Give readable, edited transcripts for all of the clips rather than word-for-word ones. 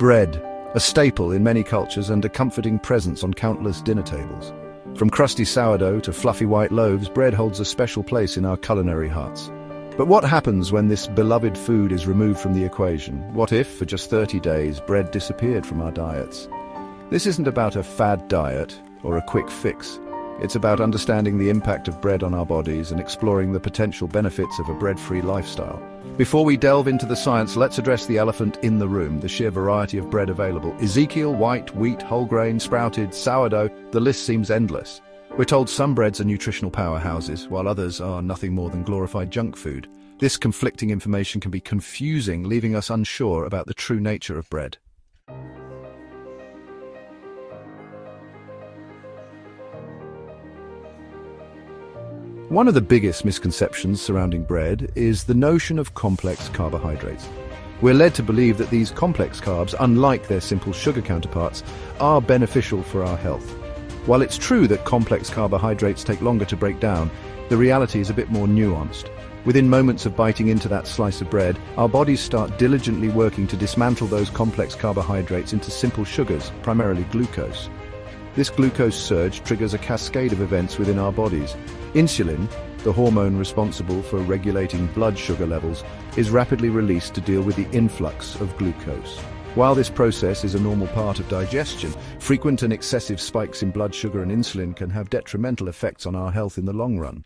Bread, a staple in many cultures and a comforting presence on countless dinner tables. From crusty sourdough to fluffy white loaves, bread holds a special place in our culinary hearts. But what happens when this beloved food is removed from the equation? What if, for just 30 days, bread disappeared from our diets? This isn't about a fad diet or a quick fix. It's about understanding the impact of bread on our bodies and exploring the potential benefits of a bread-free lifestyle. Before we delve into the science, let's address the elephant in the room, the sheer variety of bread available. Ezekiel, white, wheat, whole grain, sprouted, sourdough, the list seems endless. We're told some breads are nutritional powerhouses, while others are nothing more than glorified junk food. This conflicting information can be confusing, leaving us unsure about the true nature of bread. One of the biggest misconceptions surrounding bread is the notion of complex carbohydrates. We're led to believe that these complex carbs, unlike their simple sugar counterparts, are beneficial for our health. While it's true that complex carbohydrates take longer to break down, the reality is a bit more nuanced. Within moments of biting into that slice of bread, our bodies start diligently working to dismantle those complex carbohydrates into simple sugars, primarily glucose. This glucose surge triggers a cascade of events within our bodies. Insulin, the hormone responsible for regulating blood sugar levels, is rapidly released to deal with the influx of glucose. While this process is a normal part of digestion, frequent and excessive spikes in blood sugar and insulin can have detrimental effects on our health in the long run.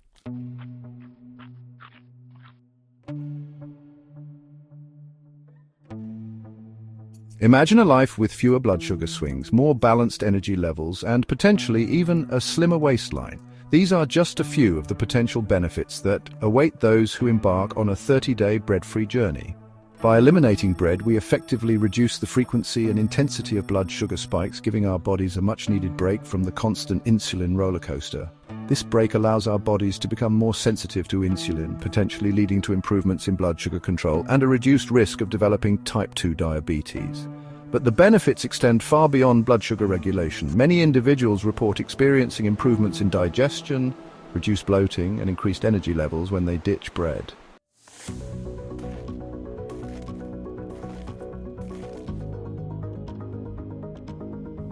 Imagine a life with fewer blood sugar swings, more balanced energy levels, and potentially even a slimmer waistline. These are just a few of the potential benefits that await those who embark on a 30-day bread-free journey. By eliminating bread, we effectively reduce the frequency and intensity of blood sugar spikes, giving our bodies a much-needed break from the constant insulin rollercoaster. This break allows our bodies to become more sensitive to insulin, potentially leading to improvements in blood sugar control and a reduced risk of developing type 2 diabetes. But the benefits extend far beyond blood sugar regulation. Many individuals report experiencing improvements in digestion, reduced bloating, and increased energy levels when they ditch bread.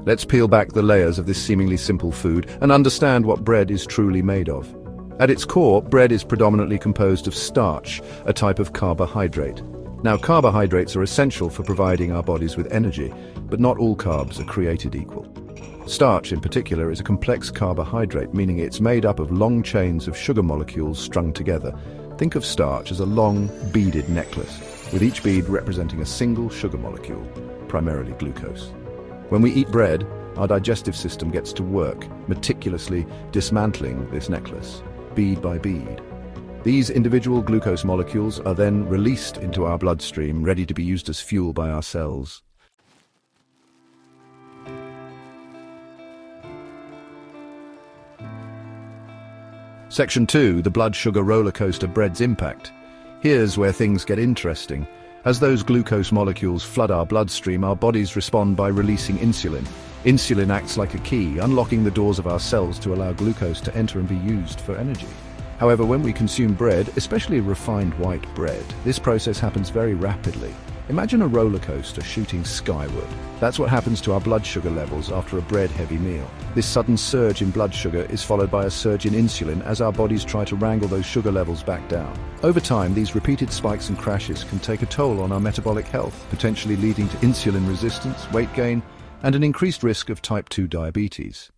Let's peel back the layers of this seemingly simple food and understand what bread is truly made of. At its core, bread is predominantly composed of starch, a type of carbohydrate. Now, carbohydrates are essential for providing our bodies with energy, but not all carbs are created equal. Starch, in particular, is a complex carbohydrate, meaning it's made up of long chains of sugar molecules strung together. Think of starch as a long, beaded necklace, with each bead representing a single sugar molecule, primarily glucose. When we eat bread, our digestive system gets to work, meticulously dismantling this necklace, bead by bead. These individual glucose molecules are then released into our bloodstream, ready to be used as fuel by our cells. Section 2, the blood sugar roller coaster, bread's impact. Here's where things get interesting. As those glucose molecules flood our bloodstream, our bodies respond by releasing insulin. Insulin acts like a key, unlocking the doors of our cells to allow glucose to enter and be used for energy. However, when we consume bread, especially refined white bread, this process happens very rapidly. Imagine a roller coaster shooting skyward. That's what happens to our blood sugar levels after a bread-heavy meal. This sudden surge in blood sugar is followed by a surge in insulin as our bodies try to wrangle those sugar levels back down. Over time, these repeated spikes and crashes can take a toll on our metabolic health, potentially leading to insulin resistance, weight gain, and an increased risk of type 2 diabetes.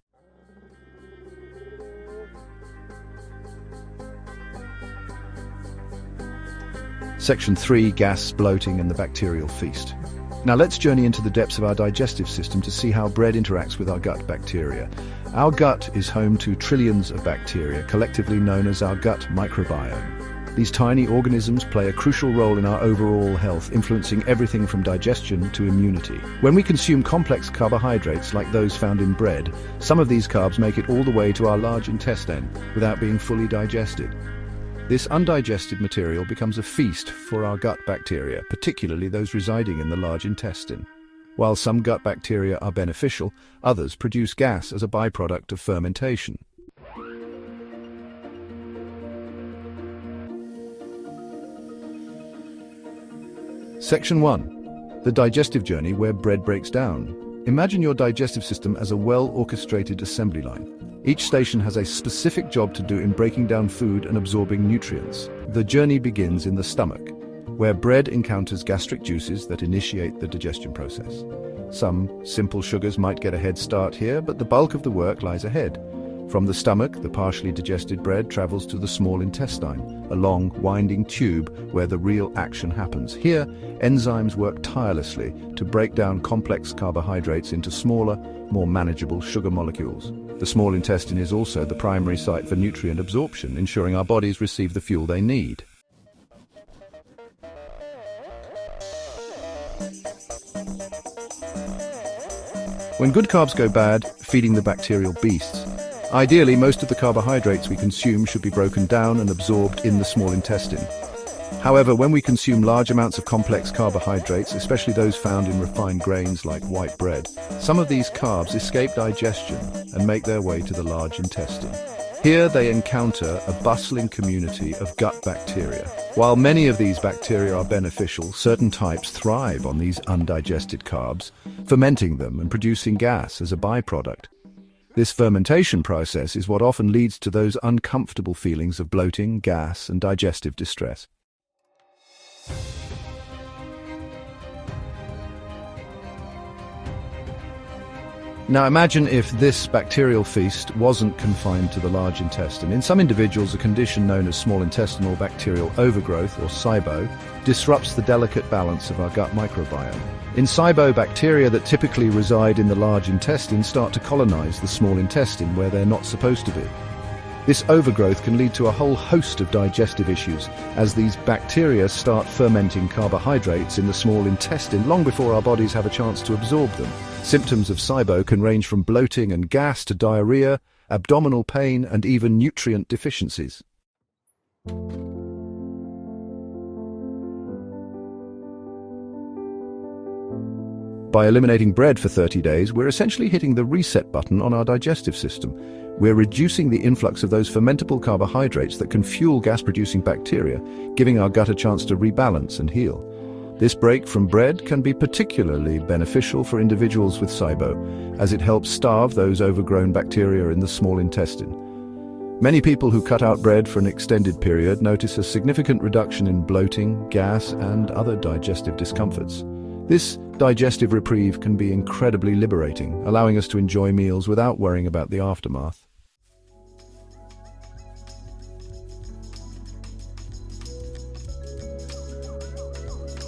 Section 3, gas, bloating, and the bacterial feast. Now let's journey into the depths of our digestive system to see how bread interacts with our gut bacteria. Our gut is home to trillions of bacteria, collectively known as our gut microbiome. These tiny organisms play a crucial role in our overall health, influencing everything from digestion to immunity. When we consume complex carbohydrates like those found in bread, some of these carbs make it all the way to our large intestine without being fully digested. This undigested material becomes a feast for our gut bacteria, particularly those residing in the large intestine. While some gut bacteria are beneficial, others produce gas as a byproduct of fermentation. Section 1. the digestive journey where bread breaks down. Imagine your digestive system as a well-orchestrated assembly line. Each station has a specific job to do in breaking down food and absorbing nutrients. The journey begins in the stomach, where bread encounters gastric juices that initiate the digestion process. Some simple sugars might get a head start here, but the bulk of the work lies ahead. From the stomach, the partially digested bread travels to the small intestine, a long, winding tube where the real action happens. Here, enzymes work tirelessly to break down complex carbohydrates into smaller, more manageable sugar molecules. The small intestine is also the primary site for nutrient absorption, ensuring our bodies receive the fuel they need. When good carbs go bad, feeding the bacterial beasts. Ideally, most of the carbohydrates we consume should be broken down and absorbed in the small intestine. However, when we consume large amounts of complex carbohydrates, especially those found in refined grains like white bread, some of these carbs escape digestion and make their way to the large intestine. Here they encounter a bustling community of gut bacteria. While many of these bacteria are beneficial, certain types thrive on these undigested carbs, fermenting them and producing gas as a byproduct. This fermentation process is what often leads to those uncomfortable feelings of bloating, gas, and digestive distress. Now imagine if this bacterial feast wasn't confined to the large intestine. In some individuals, a condition known as small intestinal bacterial overgrowth, or SIBO, disrupts the delicate balance of our gut microbiome. In SIBO, bacteria that typically reside in the large intestine start to colonize the small intestine where they're not supposed to be. This overgrowth can lead to a whole host of digestive issues, as these bacteria start fermenting carbohydrates in the small intestine long before our bodies have a chance to absorb them. Symptoms of SIBO can range from bloating and gas to diarrhea, abdominal pain, and even nutrient deficiencies. By eliminating bread for 30 days, we're essentially hitting the reset button on our digestive system. We're reducing the influx of those fermentable carbohydrates that can fuel gas-producing bacteria, giving our gut a chance to rebalance and heal. This break from bread can be particularly beneficial for individuals with SIBO, as it helps starve those overgrown bacteria in the small intestine. Many people who cut out bread for an extended period notice a significant reduction in bloating, gas, and other digestive discomforts. This digestive reprieve can be incredibly liberating, allowing us to enjoy meals without worrying about the aftermath.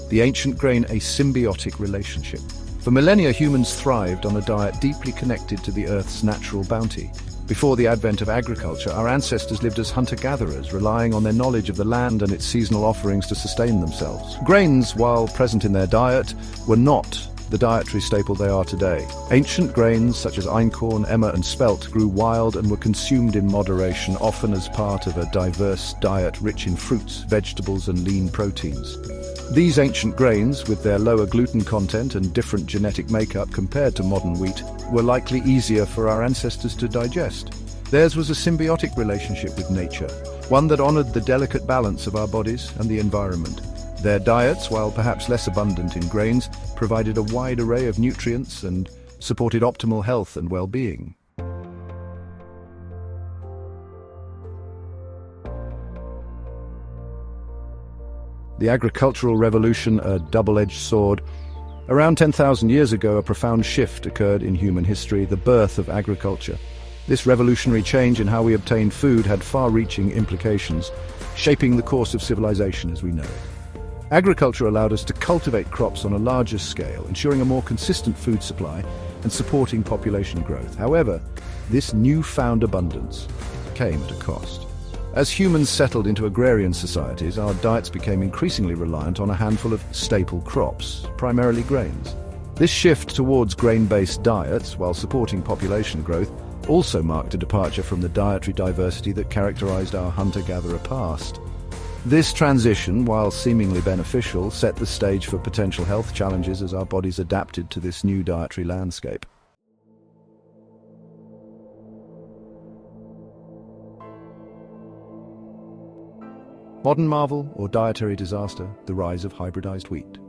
The ancient grain, a symbiotic relationship. For millennia, humans thrived on a diet deeply connected to the Earth's natural bounty. Before the advent of agriculture, our ancestors lived as hunter-gatherers, relying on their knowledge of the land and its seasonal offerings to sustain themselves. Grains, while present in their diet, were not the dietary staple they are today. Ancient grains such as einkorn, emmer, and spelt grew wild and were consumed in moderation, often as part of a diverse diet rich in fruits, vegetables, and lean proteins. These ancient grains, with their lower gluten content and different genetic makeup compared to modern wheat, were likely easier for our ancestors to digest. Theirs was a symbiotic relationship with nature, one that honored the delicate balance of our bodies and the environment. Their diets, while perhaps less abundant in grains, provided a wide array of nutrients and supported optimal health and well-being. The agricultural revolution, a double-edged sword. Around 10,000 years ago, a profound shift occurred in human history, the birth of agriculture. This revolutionary change in how we obtained food had far-reaching implications, shaping the course of civilization as we know it. Agriculture allowed us to cultivate crops on a larger scale, ensuring a more consistent food supply and supporting population growth. However, this newfound abundance came at a cost. As humans settled into agrarian societies, our diets became increasingly reliant on a handful of staple crops, primarily grains. This shift towards grain-based diets, while supporting population growth, also marked a departure from the dietary diversity that characterized our hunter-gatherer past. This transition, while seemingly beneficial, set the stage for potential health challenges as our bodies adapted to this new dietary landscape. Modern marvel or dietary disaster, the rise of hybridized wheat.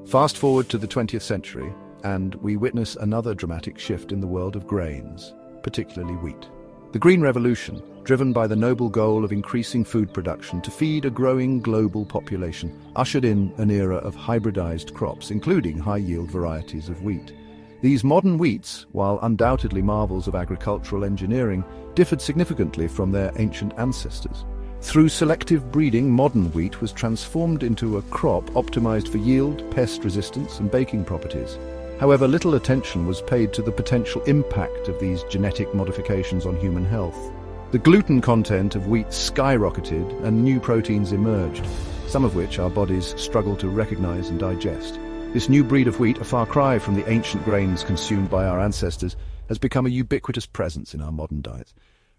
Fast forward to the 20th century, and we witness another dramatic shift in the world of grains, particularly wheat. The Green Revolution, driven by the noble goal of increasing food production to feed a growing global population, ushered in an era of hybridized crops, including high-yield varieties of wheat. These modern wheats, while undoubtedly marvels of agricultural engineering, differed significantly from their ancient ancestors. Through selective breeding, modern wheat was transformed into a crop optimized for yield, pest resistance, and baking properties. However, little attention was paid to the potential impact of these genetic modifications on human health. The gluten content of wheat skyrocketed and new proteins emerged, some of which our bodies struggle to recognize and digest. This new breed of wheat, a far cry from the ancient grains consumed by our ancestors, has become a ubiquitous presence in our modern diets,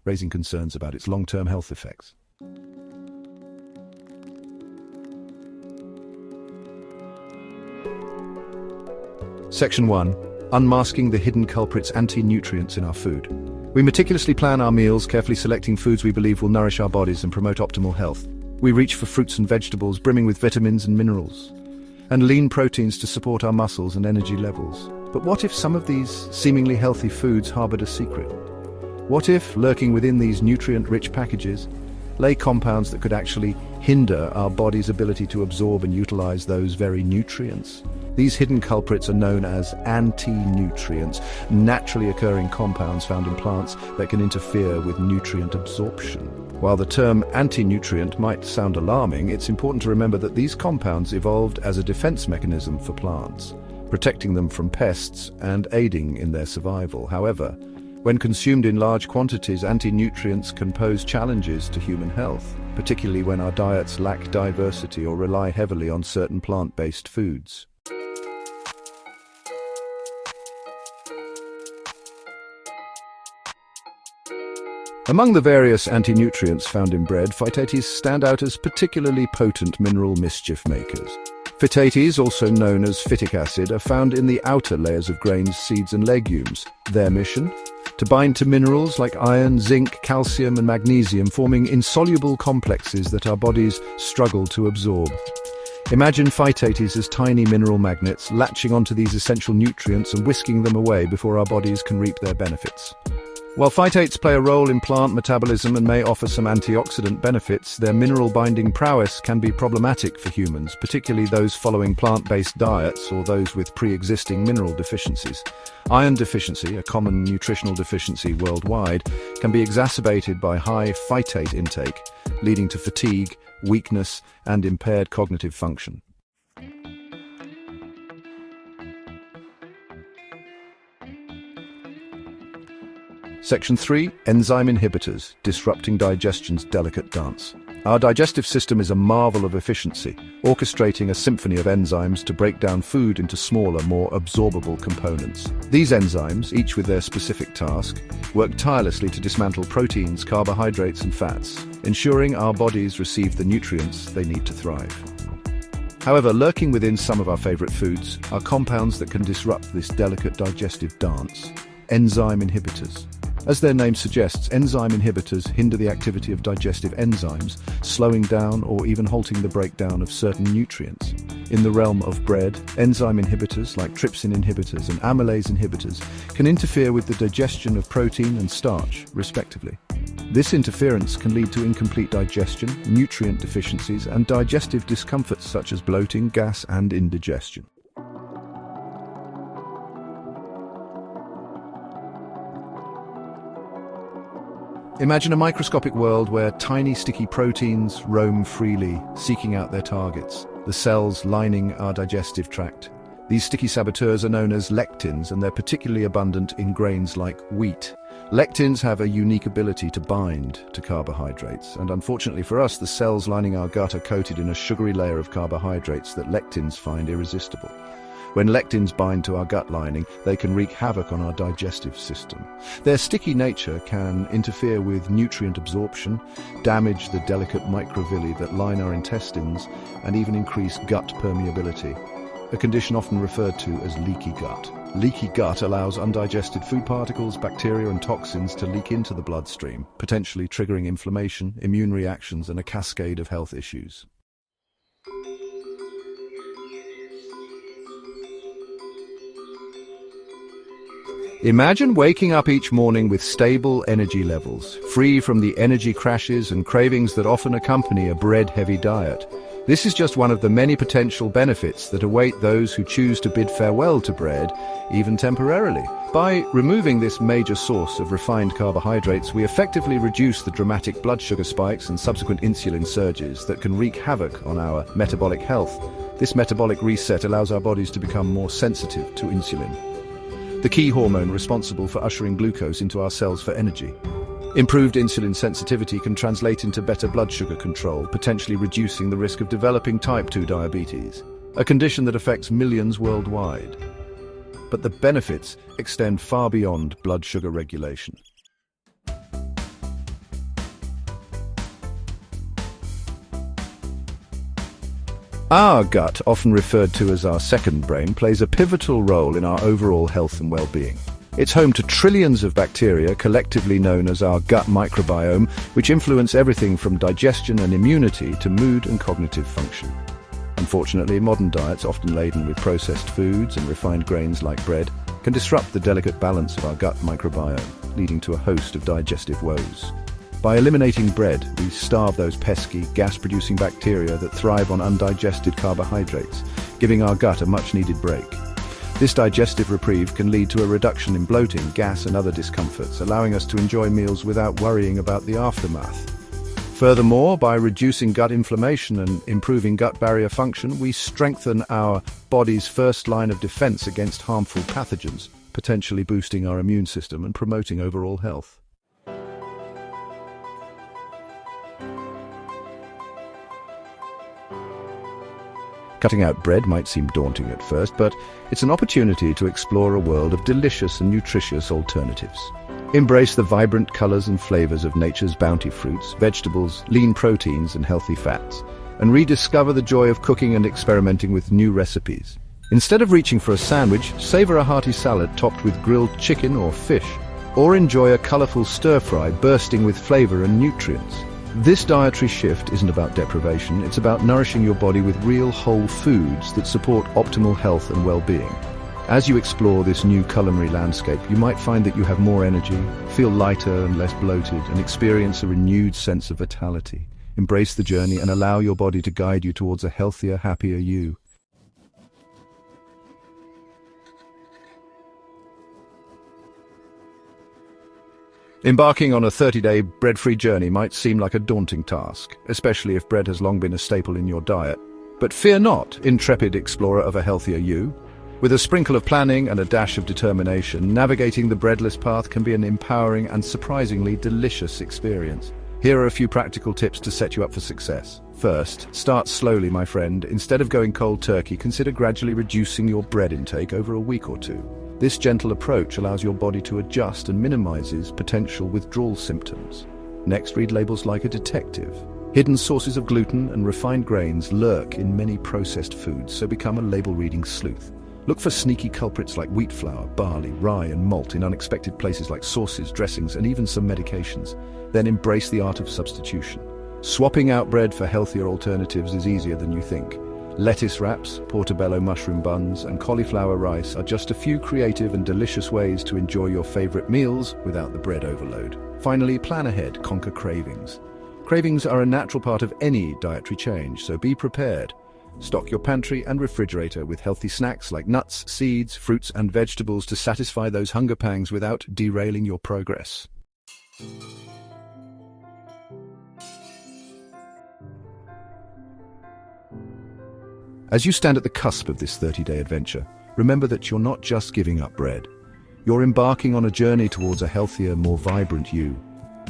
raising concerns about its long-term health effects. Section 1. Unmasking the hidden culprits, anti-nutrients in our food. We meticulously plan our meals, carefully selecting foods we believe will nourish our bodies and promote optimal health. We reach for fruits and vegetables brimming with vitamins and minerals, and lean proteins to support our muscles and energy levels. But what if some of these seemingly healthy foods harbored a secret? What if, lurking within these nutrient-rich packages, lay compounds that could actually hinder our body's ability to absorb and utilize those very nutrients? These hidden culprits are known as anti-nutrients, naturally occurring compounds found in plants that can interfere with nutrient absorption. While the term anti-nutrient might sound alarming, it's important to remember that these compounds evolved as a defense mechanism for plants, protecting them from pests and aiding in their survival. However, when consumed in large quantities, anti-nutrients can pose challenges to human health, particularly when our diets lack diversity or rely heavily on certain plant-based foods. Among the various anti-nutrients found in bread, phytates stand out as particularly potent mineral mischief makers. Phytates, also known as phytic acid, are found in the outer layers of grains, seeds, and legumes. Their mission? To bind to minerals like iron, zinc, calcium, and magnesium, forming insoluble complexes that our bodies struggle to absorb. Imagine phytates as tiny mineral magnets, latching onto these essential nutrients and whisking them away before our bodies can reap their benefits. While phytates play a role in plant metabolism and may offer some antioxidant benefits, their mineral-binding prowess can be problematic for humans, particularly those following plant-based diets or those with pre-existing mineral deficiencies. Iron deficiency, a common nutritional deficiency worldwide, can be exacerbated by high phytate intake, leading to fatigue, weakness, and impaired cognitive function. Section 3. Enzyme inhibitors, disrupting digestion's delicate dance. Our digestive system is a marvel of efficiency, orchestrating a symphony of enzymes to break down food into smaller, more absorbable components. These enzymes, each with their specific task, work tirelessly to dismantle proteins, carbohydrates, and fats, ensuring our bodies receive the nutrients they need to thrive. However, lurking within some of our favorite foods are compounds that can disrupt this delicate digestive dance: enzyme inhibitors. As their name suggests, enzyme inhibitors hinder the activity of digestive enzymes, slowing down or even halting the breakdown of certain nutrients. In the realm of bread, enzyme inhibitors like trypsin inhibitors and amylase inhibitors can interfere with the digestion of protein and starch, respectively. This interference can lead to incomplete digestion, nutrient deficiencies, and digestive discomforts such as bloating, gas, and indigestion. Imagine a microscopic world where tiny sticky proteins roam freely, seeking out their targets, the cells lining our digestive tract. These sticky saboteurs are known as lectins, and they're particularly abundant in grains like wheat. Lectins have a unique ability to bind to carbohydrates, and unfortunately for us, the cells lining our gut are coated in a sugary layer of carbohydrates that lectins find irresistible. When lectins bind to our gut lining, they can wreak havoc on our digestive system. Their sticky nature can interfere with nutrient absorption, damage the delicate microvilli that line our intestines, and even increase gut permeability, a condition often referred to as leaky gut. Leaky gut allows undigested food particles, bacteria, and toxins to leak into the bloodstream, potentially triggering inflammation, immune reactions, and a cascade of health issues. Imagine waking up each morning with stable energy levels, free from the energy crashes and cravings that often accompany a bread-heavy diet. This is just one of the many potential benefits that await those who choose to bid farewell to bread, even temporarily. By removing this major source of refined carbohydrates, we effectively reduce the dramatic blood sugar spikes and subsequent insulin surges that can wreak havoc on our metabolic health. This metabolic reset allows our bodies to become more sensitive to insulin, the key hormone responsible for ushering glucose into our cells for energy. Improved insulin sensitivity can translate into better blood sugar control, potentially reducing the risk of developing type 2 diabetes, a condition that affects millions worldwide. But the benefits extend far beyond blood sugar regulation. Our gut, often referred to as our second brain, plays a pivotal role in our overall health and well-being. It's home to trillions of bacteria, collectively known as our gut microbiome, which influence everything from digestion and immunity to mood and cognitive function. Unfortunately, modern diets, often laden with processed foods and refined grains like bread, can disrupt the delicate balance of our gut microbiome, leading to a host of digestive woes. By eliminating bread, we starve those pesky, gas-producing bacteria that thrive on undigested carbohydrates, giving our gut a much-needed break. This digestive reprieve can lead to a reduction in bloating, gas and other discomforts, allowing us to enjoy meals without worrying about the aftermath. Furthermore, by reducing gut inflammation and improving gut barrier function, we strengthen our body's first line of defense against harmful pathogens, potentially boosting our immune system and promoting overall health. Cutting out bread might seem daunting at first, but it's an opportunity to explore a world of delicious and nutritious alternatives. Embrace the vibrant colors and flavors of nature's bounty: fruits, vegetables, lean proteins, and healthy fats, and rediscover the joy of cooking and experimenting with new recipes. Instead of reaching for a sandwich, savor a hearty salad topped with grilled chicken or fish, or enjoy a colorful stir-fry bursting with flavor and nutrients. This dietary shift isn't about deprivation, it's about nourishing your body with real whole foods that support optimal health and well-being. As you explore this new culinary landscape, you might find that you have more energy, feel lighter and less bloated, and experience a renewed sense of vitality. Embrace the journey and allow your body to guide you towards a healthier, happier you. Embarking on a 30-day bread-free journey might seem like a daunting task, especially if bread has long been a staple in your diet. But fear not, intrepid explorer of a healthier you. With a sprinkle of planning and a dash of determination, navigating the breadless path can be an empowering and surprisingly delicious experience. Here are a few practical tips to set you up for success. First, start slowly, my friend. Instead of going cold turkey, consider gradually reducing your bread intake over a week or two. This gentle approach allows your body to adjust and minimizes potential withdrawal symptoms. Next, read labels like a detective. Hidden sources of gluten and refined grains lurk in many processed foods, so become a label-reading sleuth. Look for sneaky culprits like wheat flour, barley, rye, and malt in unexpected places like sauces, dressings, and even some medications. Then embrace the art of substitution. Swapping out bread for healthier alternatives is easier than you think. Lettuce wraps, portobello mushroom buns, and cauliflower rice are just a few creative and delicious ways to enjoy your favorite meals without the bread overload. Finally, plan ahead, conquer cravings. Cravings are a natural part of any dietary change, so be prepared. Stock your pantry and refrigerator with healthy snacks like nuts, seeds, fruits, and vegetables to satisfy those hunger pangs without derailing your progress. As you stand at the cusp of this 30-day adventure, remember that you're not just giving up bread. You're embarking on a journey towards a healthier, more vibrant you.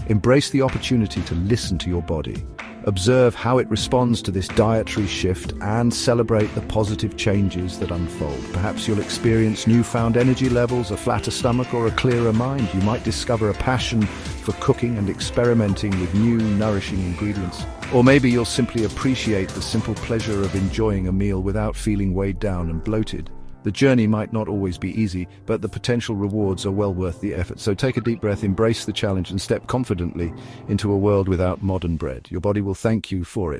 Embrace the opportunity to listen to your body. Observe how it responds to this dietary shift and celebrate the positive changes that unfold. Perhaps you'll experience newfound energy levels, a flatter stomach, or a clearer mind. You might discover a passion for cooking and experimenting with new, nourishing ingredients. Or maybe you'll simply appreciate the simple pleasure of enjoying a meal without feeling weighed down and bloated. The journey might not always be easy, but the potential rewards are well worth the effort. So take a deep breath, embrace the challenge, and step confidently into a world without modern bread. Your body will thank you for it.